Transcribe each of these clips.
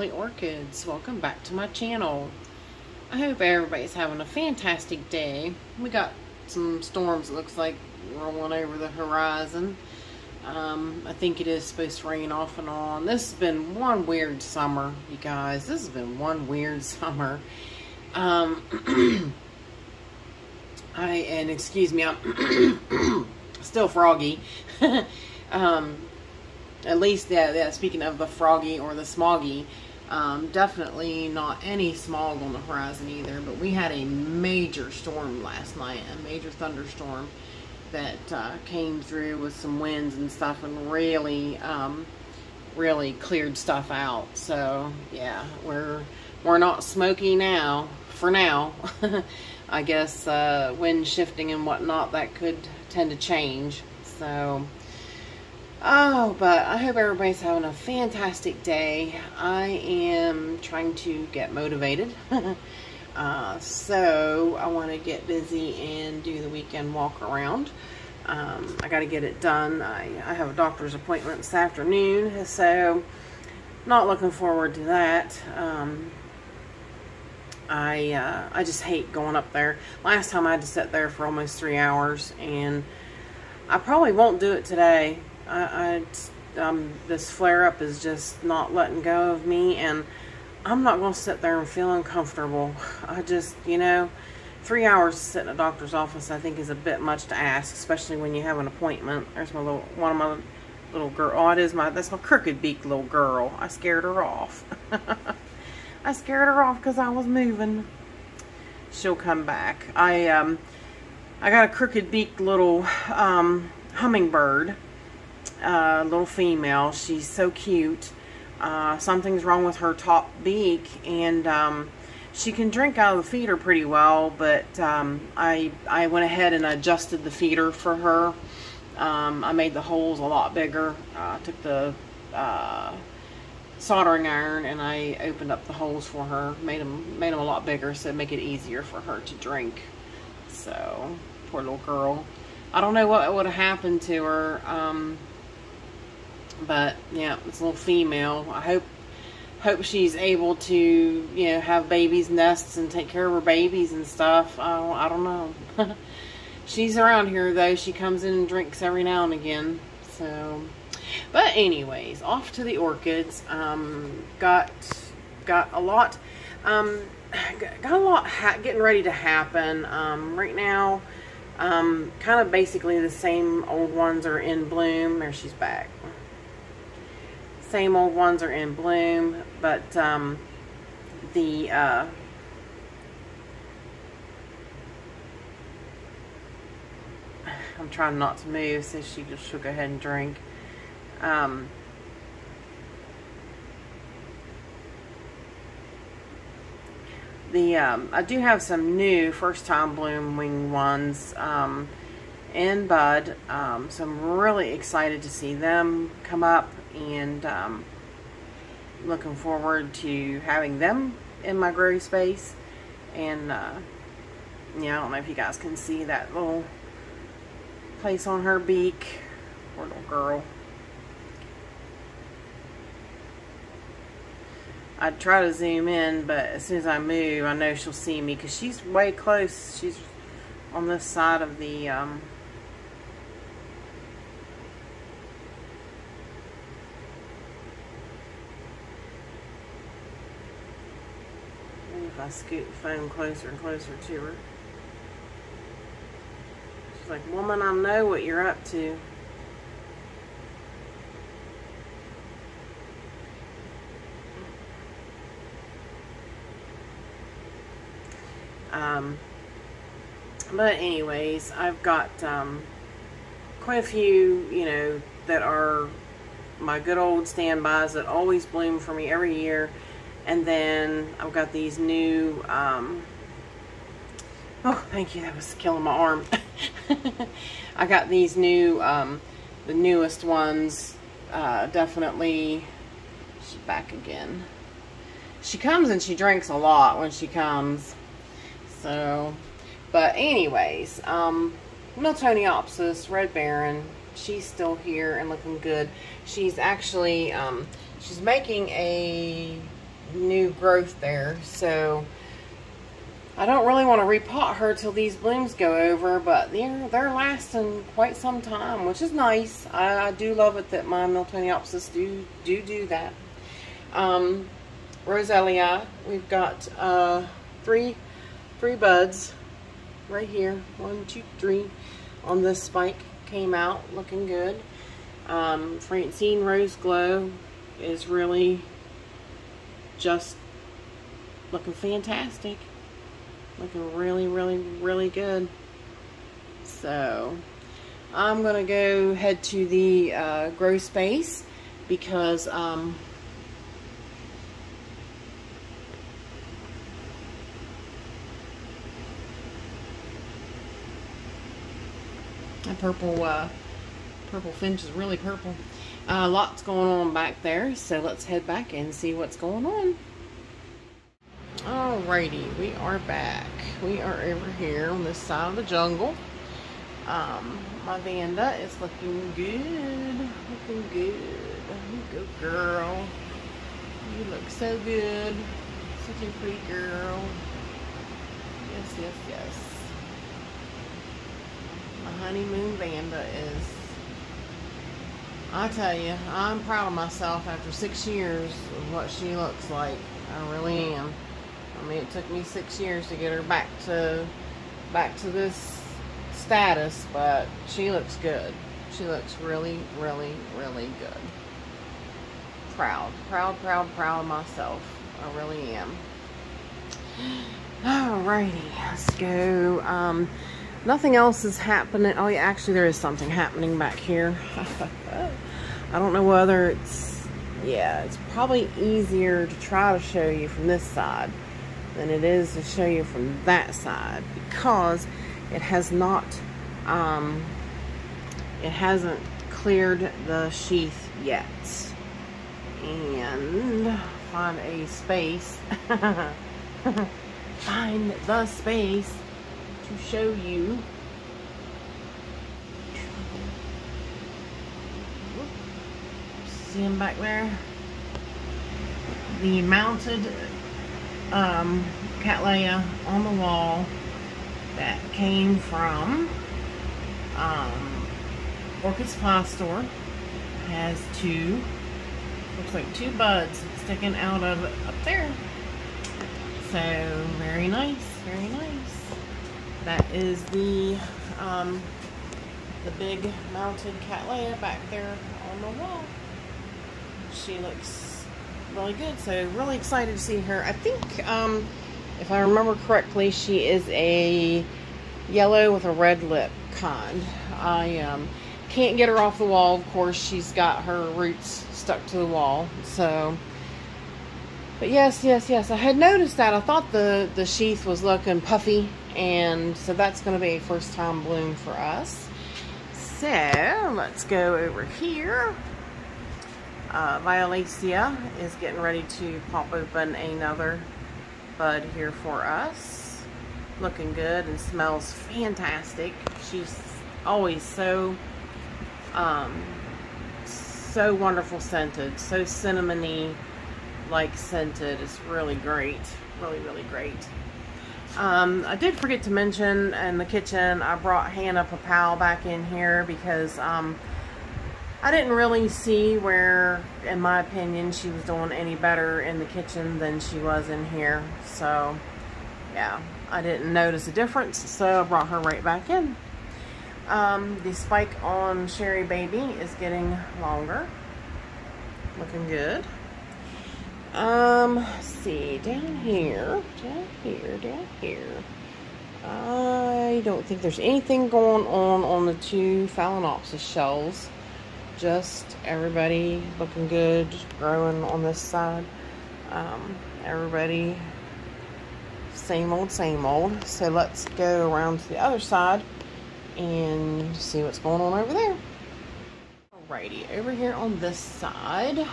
lovely orchids. Welcome back to my channel. I hope everybody's having a fantastic day. We got some storms, it looks like, rolling over the horizon. I think it is supposed to rain off and on. This has been one weird summer, you guys. This has been one weird summer. Excuse me, I'm still froggy. At least, yeah, speaking of the froggy or the smoggy, definitely not any smog on the horizon either, but we had a major storm last night, a major thunderstorm that came through with some winds and stuff and really cleared stuff out. So yeah, we're not smoky now, for now. I guess wind shifting and whatnot, that could tend to change. So but I hope everybody's having a fantastic day. I am trying to get motivated. So I want to get busy and do the weekend walk around. I got to get it done. I have a doctor's appointment this afternoon, so not looking forward to that. I just hate going up there. Last time I had to sit there for almost 3 hours, and I probably won't do it today. This flare-up is just not letting go of me, and I'm not going to sit there and feel uncomfortable. I just, 3 hours to sit in a doctor's office, I think, is a bit much to ask, especially when you have an appointment. There's one of my little girl. Oh, that's my crooked beak little girl. I scared her off. I scared her off because I was moving. She'll come back. I got a crooked beak little hummingbird. Little female. She's so cute. Something's wrong with her top beak, and she can drink out of the feeder pretty well, but I went ahead and adjusted the feeder for her. I made the holes a lot bigger. Took the soldering iron and I opened up the holes for her, made them a lot bigger, so make it easier for her to drink. So poor little girl. I don't know what would have happened to her. But yeah, it's a little female. I hope she's able to, have babies, nests, and take care of her babies and stuff. I don't know. She's around here though. She comes in and drinks every now and again. So, but anyways, off to the orchids. Got a lot. Got a lot getting ready to happen. Right now, kind of basically the same old ones are in bloom. There, she's back. Same old ones are in bloom, but I'm trying not to move, so she'll go ahead and drink. I do have some new first time blooming ones in bud, so I'm really excited to see them come up, and looking forward to having them in my grow space. And I don't know if you guys can see that little place on her beak. Poor little girl. I'd try to zoom in, but as soon as I move, I know she'll see me because she's way close. She's on this side of the if I scoot the phone closer and closer to her. She's like, "Woman, I know what you're up to." But anyways, I've got quite a few, that are my good old standbys that always bloom for me every year. And then I've got these new, oh, thank you, that was killing my arm. I got these new, the newest ones, definitely. She's back again. She comes and she drinks a lot when she comes. So, but anyways, Miltoniopsis, Red Baron, she's still here and looking good. She's actually, she's making a new growth there. So I don't really want to repot her till these blooms go over, but they're lasting quite some time, which is nice. I do love it that my Miltoniopsis do that. Roselia, we've got three buds right here. 1, 2, 3 on this spike came out looking good. Francine Rose Glow is really just looking fantastic. Looking really, really, really good. So I'm gonna go head to the grow space because a purple finch is really purple. Lots going on back there, so let's head back and see what's going on. Alrighty, we are back. We are over here on this side of the jungle. My Vanda is looking good. Looking good. You go, girl. You look so good. Such a pretty girl. Yes, yes, yes. My honeymoon Vanda is, I tell you, I'm proud of myself after 6 years of what she looks like. I really am. I mean, it took me 6 years to get her back to this status, but she looks good. She looks really, really, really good. Proud of myself. I really am. Alrighty, let's go. Nothing else is happening. Oh yeah, actually there is something happening back here. I don't know whether it's probably easier to try to show you from this side than it is to show you from that side, because it has not, it hasn't cleared the sheath yet. And find a space, find the space to show you. See him back there? The mounted Cattleya on the wall that came from Orchid Supply Store. Has looks like 2 buds sticking out of it up there. So very nice, very nice. That is the big mounted Cattleya back there on the wall. She looks really good, so really excited to see her. I think, if I remember correctly, she is a yellow with a red lip kind. I can't get her off the wall. Of course, she's got her roots stuck to the wall. So, but yes. I had noticed that. I thought the sheath was looking puffy, and so that's going to be a first time bloom for us. So let's go over here. Violacea is getting ready to pop open another bud here for us. Looking good and smells fantastic. She's always so wonderful scented, so cinnamony like scented. It's really great, really great. I did forget to mention in the kitchen, I brought Hannah Papal back in here because I didn't really see where, in my opinion, she was doing any better in the kitchen than she was in here. So, yeah, I didn't notice a difference, so I brought her right back in. The spike on Sherry Baby is getting longer. Looking good. Let's see, down here. I don't think there's anything going on the 2 Phalaenopsis shells. Just everybody looking good, growing on this side. Everybody same old. So let's go around to the other side and see what's going on over there. Alrighty, over here on this side,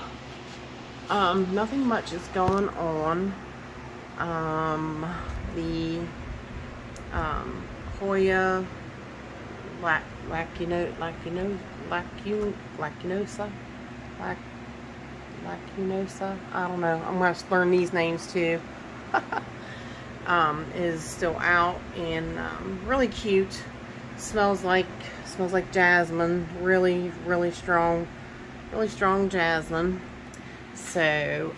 nothing much is going on. The Hoya Black, Lacunosa, I don't know. I'm going to have to learn these names too. Is still out and really cute. Smells like jasmine. Really strong jasmine. So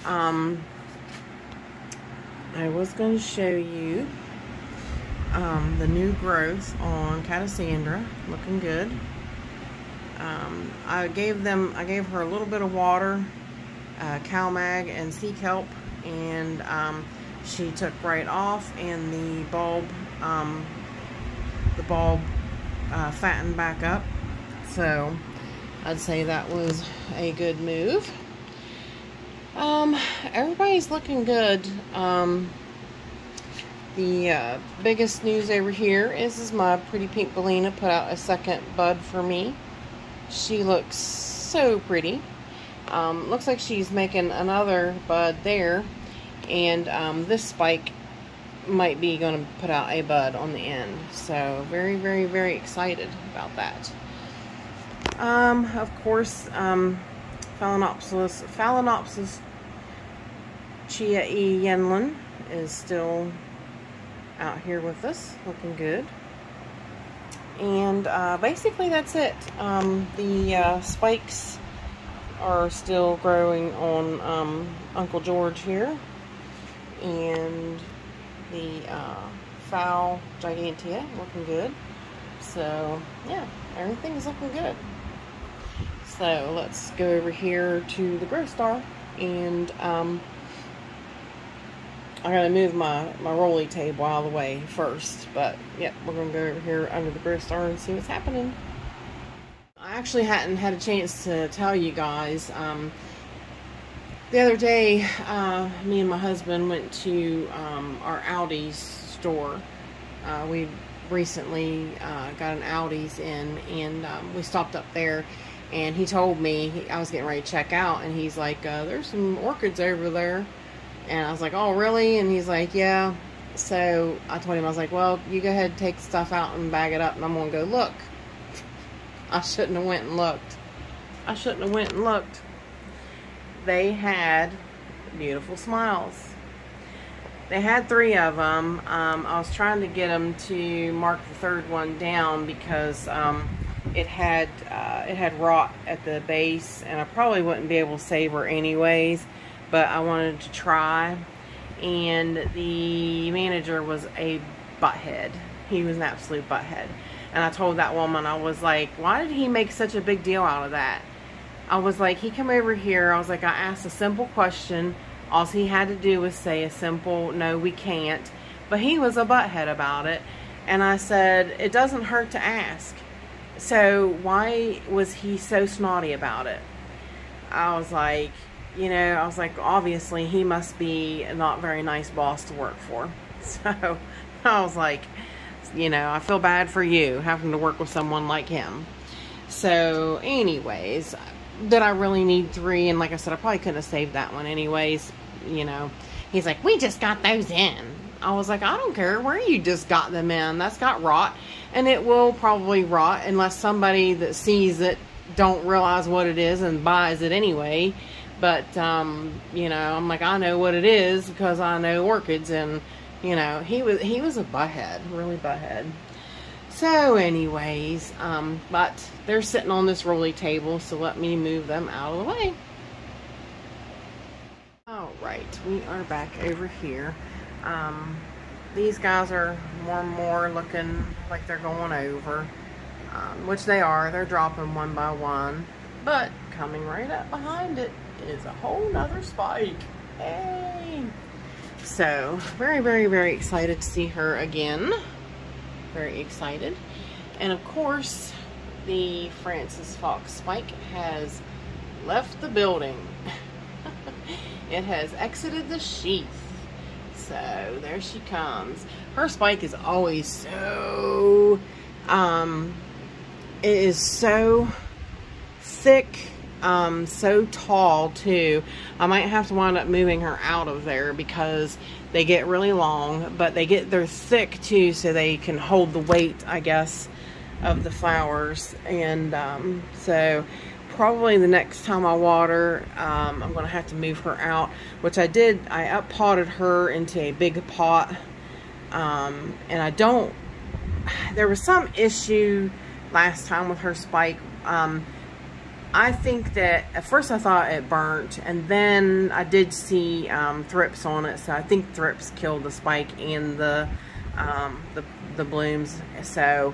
I was going to show you the new growth on Cattleya. Looking good. I gave her a little bit of water, CalMag and sea kelp, and she took right off, and the bulb fattened back up. So I'd say that was a good move. Everybody's looking good. The biggest news over here is my pretty pink Bellina put out a second bud for me. She looks so pretty. Looks like she's making another bud there, and this spike might be going to put out a bud on the end. So very excited about that. Of course, Phalaenopsis Chia E. Yenlin is still out here with us, looking good. And basically that's it. The spikes are still growing on Uncle George here, and the Foul Gigantea looking good. So yeah, everything is looking good. So let's go over here to the Grow Star, and I gotta move my rolly table out of the way first, but yep, we're gonna go over here under the Grow Star and see what's happening. I actually hadn't had a chance to tell you guys. The other day, me and my husband went to our Aldi's store. We recently got an Aldi's in, and we stopped up there, and he told me, I was getting ready to check out, and he's like, there's some orchids over there. And I was like, oh really? And he's like, yeah. So I told him, I was like, well, you go ahead and take stuff out and bag it up, and I'm gonna go look. I shouldn't have went and looked. They had beautiful smiles. They had 3 of them. I was trying to get them to mark the 3rd one down because it had rot at the base, and I probably wouldn't be able to save her anyways, but I wanted to try. And the manager was a butthead. He was an absolute butthead. And I told that woman, I was like, why did he make such a big deal out of that? I was like, he came over here, I was like, I asked a simple question. All he had to do was say a simple, no, we can't. But he was a butthead about it. And I said, it doesn't hurt to ask. So why was he so snotty about it? I was like, you know, obviously he must be a not very nice boss to work for. So I was like, you know, I feel bad for you having to work with someone like him. So anyways, did I really need 3? And like I said, I probably couldn't have saved that one anyways. You know, he's like, we just got those in. I was like, I don't care where you just got them in. That's got rot, and it will probably rot unless somebody that sees it don't realize what it is and buys it anyway. But you know, I'm like, I know what it is because I know orchids. And you know, he was a butthead, really butthead. So anyways, but they're sitting on this rolly table, so let me move them out of the way. Alright, we are back over here. These guys are more and more looking like they're going over, which they are. They're dropping one by one, but coming right up behind it is a whole nother spike. Hey! So, very excited to see her again. Very excited. And of course, the Francis Fox spike has left the building. It has exited the sheath. So, there she comes. Her spike is always so, it is so thick, so tall too. I might have to wind up moving her out of there because they get really long, but they're thick too, so they can hold the weight, I guess, of the flowers. And so probably the next time I water, I'm going to have to move her out, which I did. I up-potted her into a big pot, and I don't, there was some issue last time with her spike. I think that at first I thought it burnt, and then I did see thrips on it, so I think thrips killed the spike and the blooms. So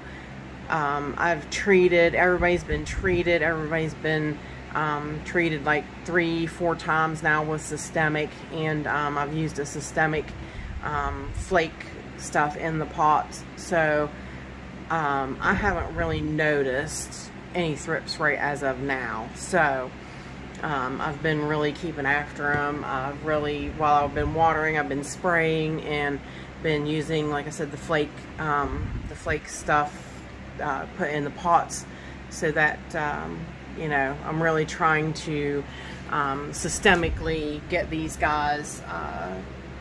I've treated, everybody's been treated like 3-4 times now with systemic, and I've used a systemic flake stuff in the pots, so I haven't really noticed any thrips right as of now. So I've been really keeping after them. While I've been watering, I've been spraying and been using, like I said, the flake stuff put in the pots, so that you know, I'm really trying to systemically get these guys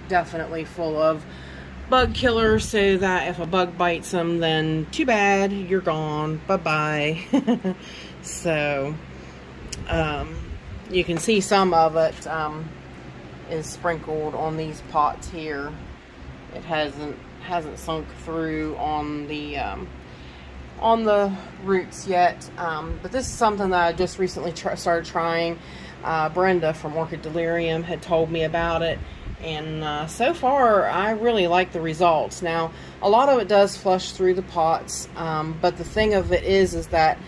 definitely full of bug killer, so that if a bug bites them, then too bad, you're gone, bye-bye. So you can see some of it is sprinkled on these pots here. It hasn't sunk through on the roots yet, but this is something that I just recently started trying. Brenda from Orchid Delirium had told me about it, and so far I really like the results. Now, a lot of it does flush through the pots, but the thing of it is that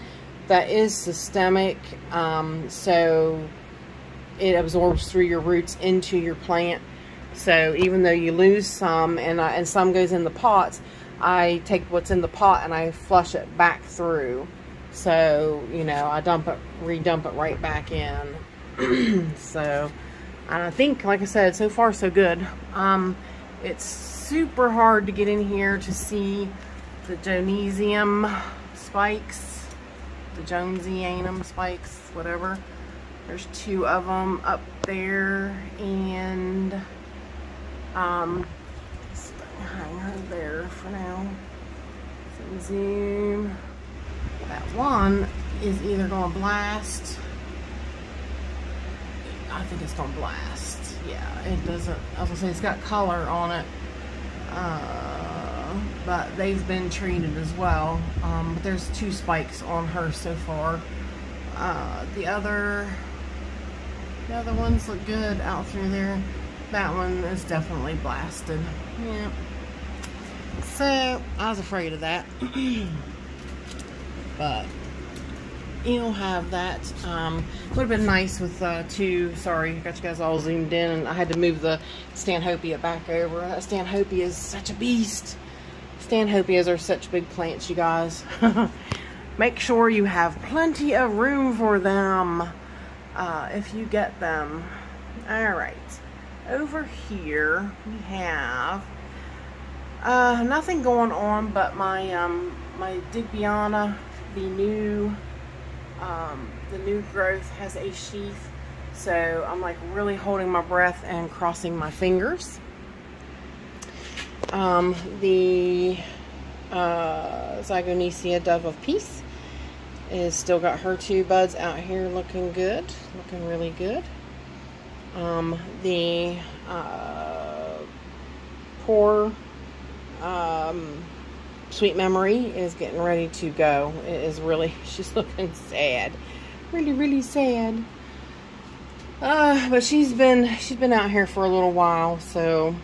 is systemic, so it absorbs through your roots into your plant. So even though you lose some and some goes in the pots, I take what's in the pot and I flush it back through. So, you know, I re-dump it right back in. So, and I think, like I said, so far so good. It's super hard to get in here to see the Donutium spikes, the Jonesianum spikes, whatever. There's 2 of them up there, and let's see if I can hang her there for now. So zoom. That one is either going to blast. I think it's going to blast. Yeah, it doesn't. I was going to say it's got color on it, but they've been treated as well. But there's 2 spikes on her so far. The other ones look good out through there. That one is definitely blasted. Yeah. So I was afraid of that. But you'll have that. Would have been nice with 2. Sorry, got you guys all zoomed in, and I had to move the Stanhopea back over. That Stanhopea is such a beast. Stanhopeas are such big plants, you guys. Make sure you have plenty of room for them if you get them. All right, over here we have nothing going on, but my my Digbiana, the new growth has a sheath, so I'm like really holding my breath and crossing my fingers. The Zygonesia Dove of Peace is still got her 2 buds out here looking good, looking really good. The poor Sweet Memory is getting ready to go. It is really, she's looking sad, really sad. But she's been out here for a little while. So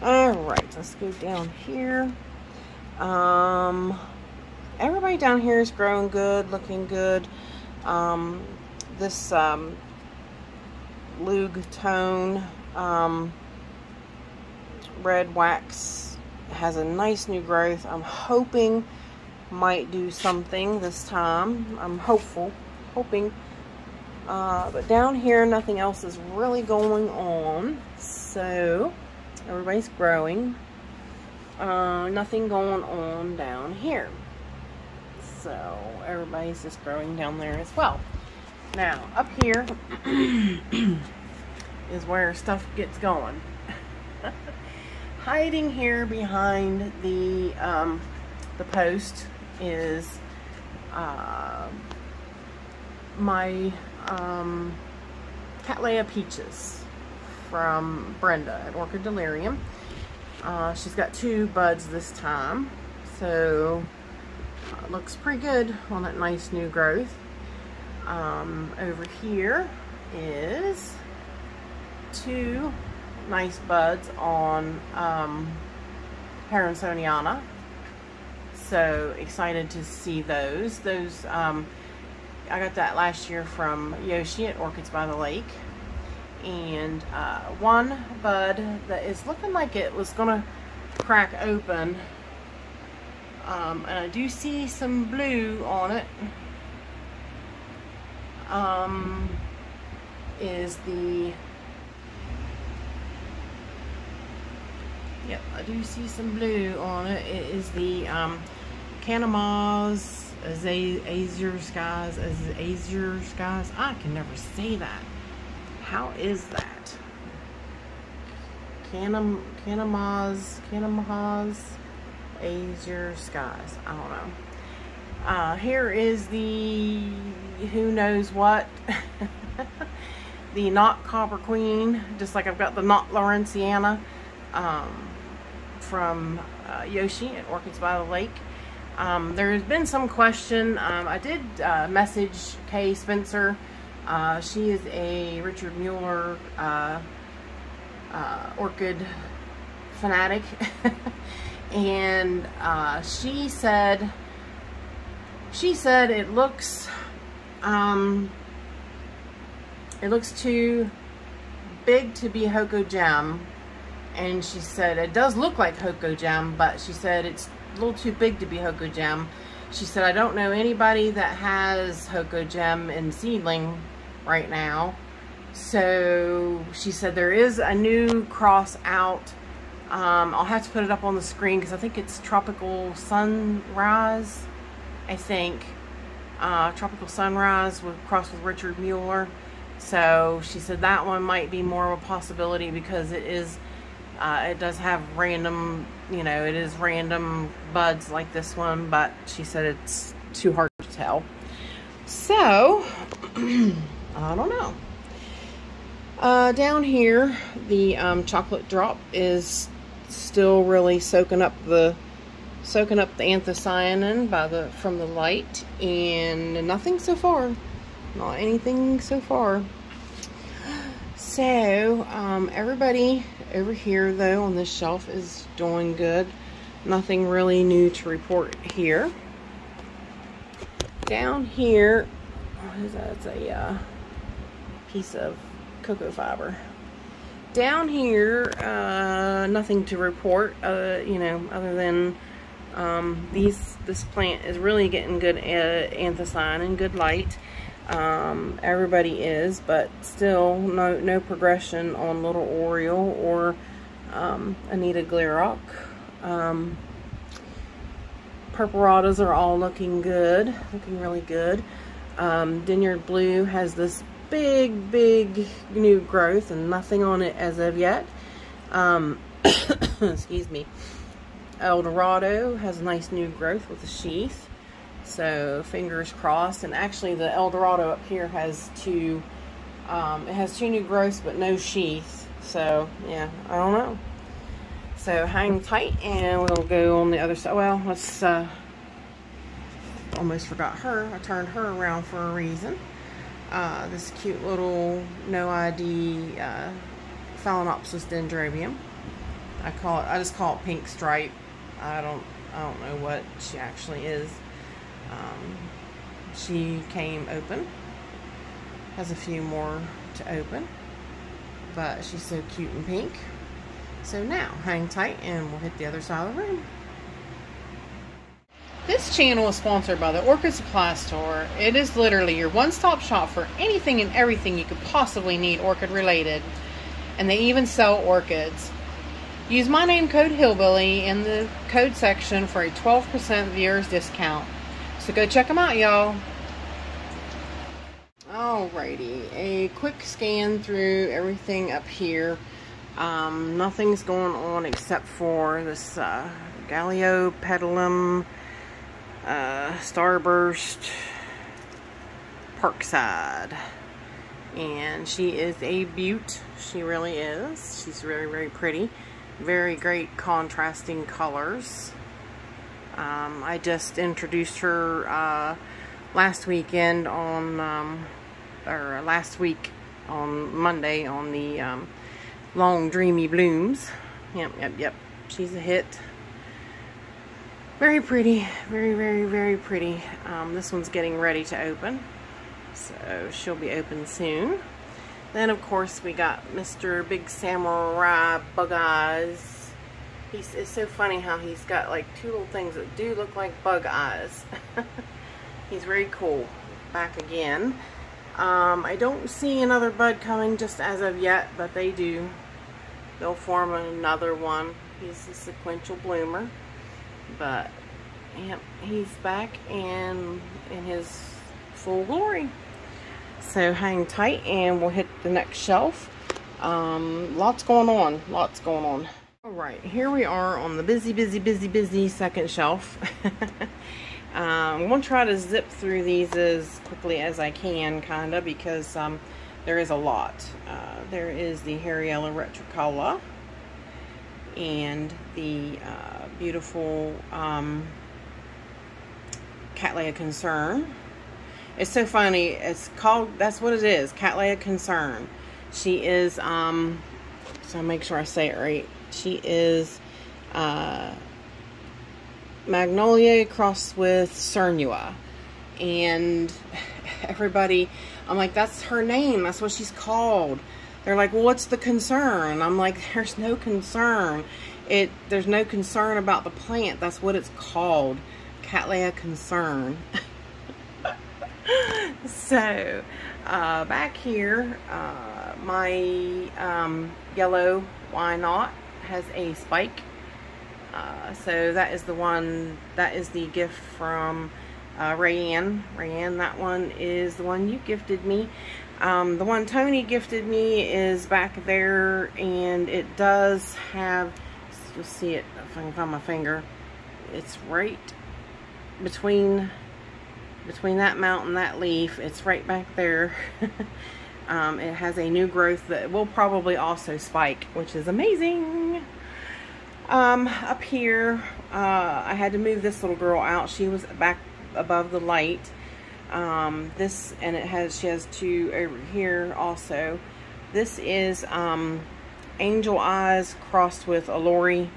all right, let's go down here. Everybody down here is growing good, looking good. This Lug Tone red wax has a nice new growth. I'm hoping might do something this time. I'm hoping. But down here, nothing else is really going on. So everybody's growing. Nothing going on down here. So everybody's just growing down there as well. Now up here is where stuff gets going. Hiding here behind the post is my Katlea Peaches from Brenda at Orchid Delirium. She's got 2 buds this time, so it looks pretty good on that nice new growth. Over here is 2 nice buds on Harrisoniana. So excited to see those. I got that last year from Yoshi at Orchids by the Lake. And 1 bud that is looking like it was gonna crack open. And I do see some blue on it. Yep, I do see some blue on it. It is the Canama's Azure Skies. I can never say that. How is that? Canama's Azure Skies. I don't know. Here is the who knows what. The Knot Copper Queen, just like I've got the Knot Lawrenciana from Yoshi at Orchids by the Lake. There's been some question. I did message Kay Spencer. She is a Richard Mueller orchid fanatic. And she said it looks too big to be Hoko Gem, and she said it does look like Hoko Gem, but she said it's a little too big to be Hoko Gem. She said, I don't know anybody that has Hoko Gem in seedling right now. So she said there is a new cross out. I'll have to put it up on the screen because I think it's Tropical Sunrise. I think Tropical Sunrise with crossed with Richard Mueller. So she said that one might be more of a possibility because it is it does have random, you know, it is random buds like this one, but she said it's too hard to tell. So I don't know. Down here, the chocolate drop is still really soaking up the anthocyanin from the light, and nothing so far. Not anything so far. So everybody over here though on this shelf is doing good. Nothing really new to report here. Down here, what is that? It's a piece of cocoa fiber. Down here, nothing to report, you know, other than this plant is really getting good anthocyanin, good light. Everybody is, but still no progression on Little Oriole or Anita Glerock. Purpuratas are all looking good, looking really good. Dinyard Blue has this big new growth and nothing on it as of yet. Excuse me. El Dorado has a nice new growth with a sheath, so fingers crossed. And actually the El Dorado up here has 2 it has 2 new growths but no sheath, so yeah, I don't know. So hang tight and we'll go on the other side. Well, let's almost forgot her. I turned her around for a reason. This cute little no ID Phalaenopsis dendrobium. I just call it pink stripe. I don't know what she actually is. She came open. Has a few more to open, but she's so cute and pink. So now hang tight and we'll hit the other side of the room. This channel is sponsored by the Orchid Supply Store. It is literally your one-stop shop for anything and everything you could possibly need orchid related. And they even sell orchids. Use my name code Hillbilly in the code section for a 12% viewers discount. So go check them out, y'all. Alrighty, a quick scan through everything up here. Nothing's going on except for this Galliopetalum Starburst Parkside. And she is a beaut. She really is. She's very, very pretty. Very great contrasting colors. I just introduced her last weekend on, or last week on Monday on the Long Dreamy Blooms. Yep. She's a hit. Very pretty. Very, very, very pretty. This one's getting ready to open. So she'll be open soon. Then of course we got Mr. Big Samurai Bug Eyes. It's so funny how he's got like two little things that do look like bug eyes. He's very cool. Back again. I don't see another bud coming just as of yet, but they do. They'll form another one. He's a sequential bloomer. But yep, he's back and in his full glory. So hang tight and we'll hit the next shelf. Lots going on. Alright, here we are on the busy second shelf. I'm going to try to zip through these as quickly as I can, kinda, because there is a lot. There is the Hariella Retricola and the beautiful Cattleya Concern. It's so funny. It's called, that's what it is, Cattleya Concern. She is, so make sure I say it right. She is Magnolia crossed with Cernua. And everybody, I'm like, that's her name. That's what she's called. They're like, well, what's the concern? I'm like, there's no concern. There's no concern about the plant. That's what it's called. Cattleya Concern. So, back here, my yellow Whynot has a spike. So that is the one, that is the gift from Rayanne. Rayanne, that one is the one you gifted me. The one Tony gifted me is back there, and it does have, you'll see it if I can find my finger. It's right between that mount and that leaf. It's right back there. It has a new growth that will probably also spike, which is amazing. Up here, I had to move this little girl out. She was back above the light. This, and she has two over here also. This is Angel Eyes crossed with Alluri.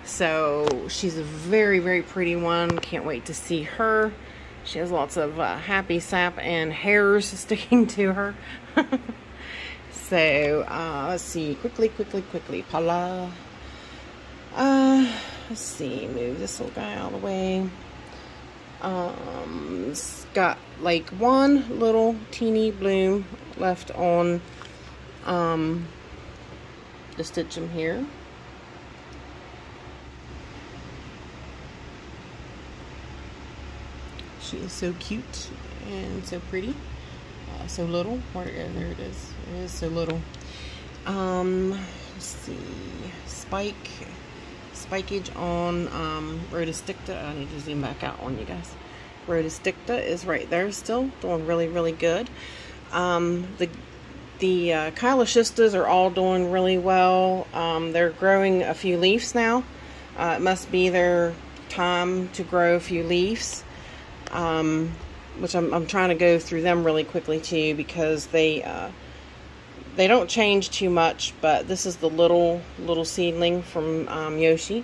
So she's a very, very pretty one. Can't wait to see her. She has lots of happy sap and hairs sticking to her. So, let's see. Quickly. Pala. Let's see. Move this little guy out of the way. It's got like one little teeny bloom left on the stitchum here. She is so cute and so pretty. So little. Where, there it is. It is so little. Let's see. Spikeage on Rhodosticta. I need to zoom back out on you guys. Rhodosticta is right there still. Doing really, really good. The Chylocystas are all doing really well. They're growing a few leaves now. It must be their time to grow a few leaves. Which I'm trying to go through them really quickly too, because they don't change too much. But this is the little seedling from Yoshi.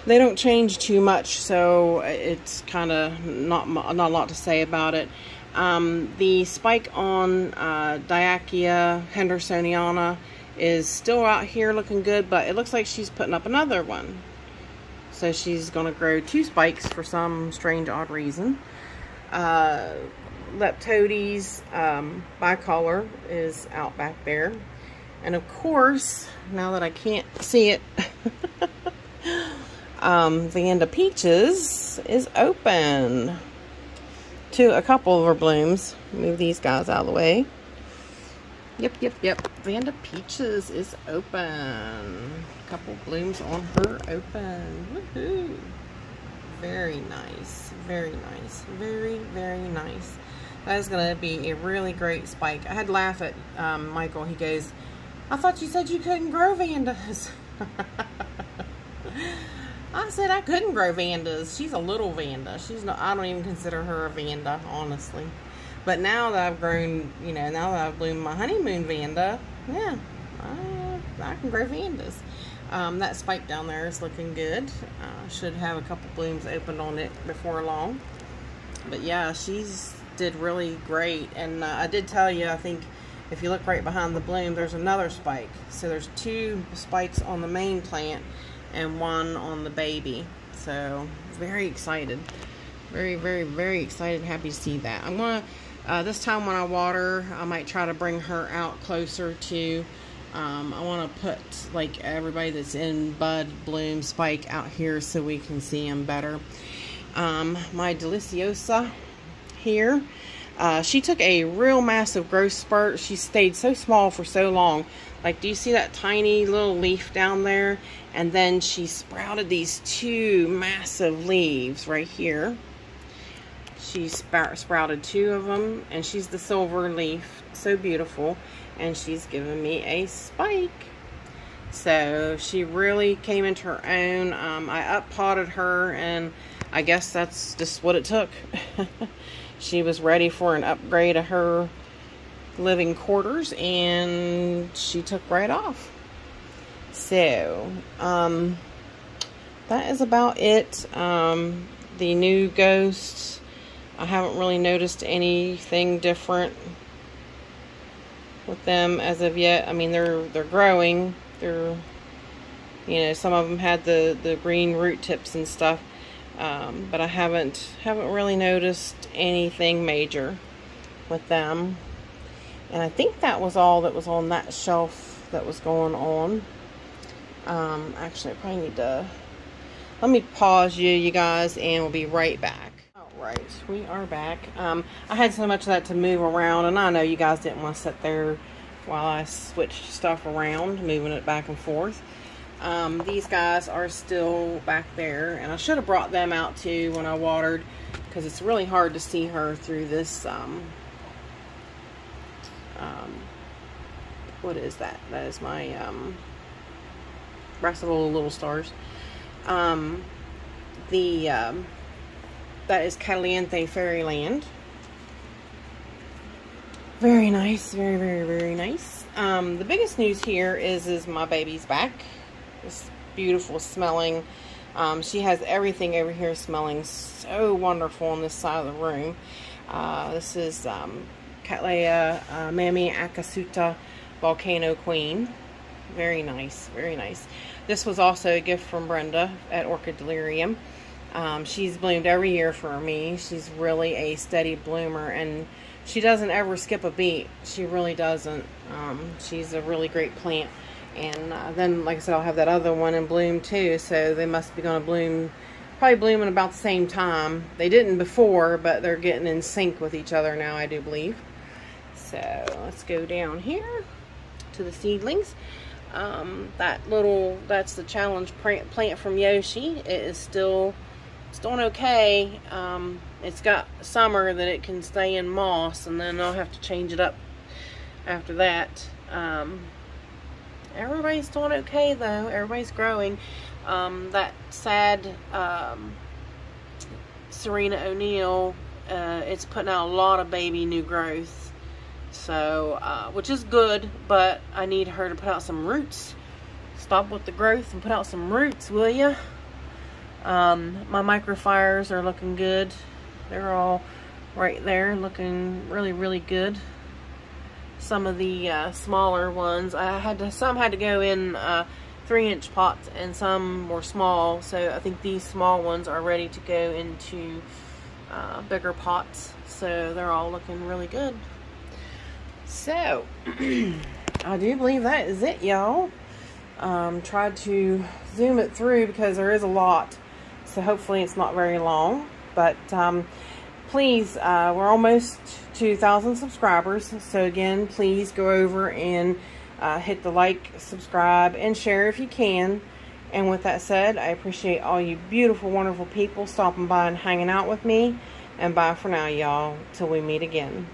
They don't change too much, so it's kind of not a lot to say about it. The spike on Diachia hendersoniana is still out here looking good, but it looks like she's putting up another one. So she's going to grow two spikes for some strange, odd reason. Leptodes bicolor is out back there. And of course, now that I can't see it, Vanda Peaches is open to a couple of her blooms. Move these guys out of the way. Yep. Vanda Peaches is open. Couple blooms on her open. Woohoo! Very nice. Very nice. Very, very nice. That is going to be a really great spike. I had to laugh at Michael. He goes, I thought you said you couldn't grow Vandas. I said I couldn't grow Vandas. She's a little Vanda. She's not, I don't even consider her a Vanda, honestly. But now that I've grown, you know, now that I've bloomed my honeymoon Vanda, yeah, I can grow Vandas. That spike down there is looking good. Should have a couple blooms opened on it before long. But yeah, she's did really great. And I did tell you, I think if you look right behind the bloom, there's another spike. So there's 2 spikes on the main plant and 1 on the baby. So very excited. Very, very, very excited. Happy to see that. I'm going to, this time when I water, I might try to bring her out closer to, I want to put like everybody that's in bud, bloom, spike out here so we can see them better. My Deliciosa here, she took a real massive growth spurt. She stayed so small for so long. Like, do you see that tiny little leaf down there? And then she sprouted these 2 massive leaves right here. She sprouted 2 of them, and she's the silver leaf, so beautiful. And she's given me a spike. So she really came into her own. I up-potted her, and I guess that's just what it took. She was ready for an upgrade of her living quarters, and she took right off. So that is about it. The new ghosts, I haven't really noticed anything different with them as of yet. I mean, they're growing. They're, you know, some of them had the green root tips and stuff, but I haven't really noticed anything major with them. And I think that was all that was on that shelf that was going on. Actually, I probably need to, let me pause you guys, and we'll be right back. Alright, we are back. I had so much of that to move around, and I know you guys didn't want to sit there while I switched stuff around, moving it back and forth. These guys are still back there, and I should have brought them out too when I watered, because it's really hard to see her through this, what is that? That is my, Brassical Little Stars. That is Cattleya Fairyland. Very nice, very, very, very nice. The biggest news here is my baby's back. This beautiful smelling. She has everything over here smelling so wonderful on this side of the room. This is Cattleya Mami Akasuta Volcano Queen. Very nice, very nice. This was also a gift from Brenda at Orchid Delirium. She's bloomed every year for me. She's really a steady bloomer, and she doesn't ever skip a beat. She really doesn't. She's a really great plant. And then, like I said, I'll have that other one in bloom too, so they must be going to bloom, probably blooming about the same time. They didn't before, but they're getting in sync with each other now, I do believe. So let's go down here to the seedlings. That's the challenge plant from Yoshi. It is still doing okay. It's got summer that it can stay in moss, and then I'll have to change it up after that. Everybody's doing okay though. Everybody's growing. That sad Serena ONeal, it's putting out a lot of baby new growth. So, which is good, but I need her to put out some roots. Stop with the growth and put out some roots, will ya? My microfires are looking good. They're all right there, looking really, really good. Some of the smaller ones, some had to go in 3-inch pots, and some were small. So I think these small ones are ready to go into bigger pots. So they're all looking really good. So, I do believe that is it, y'all. Tried to zoom it through because there is a lot. So hopefully it's not very long. But please, we're almost to 1,000 subscribers. So again, please go over and hit the like, subscribe, and share if you can. And with that said, I appreciate all you beautiful, wonderful people stopping by and hanging out with me. And bye for now, y'all, till we meet again.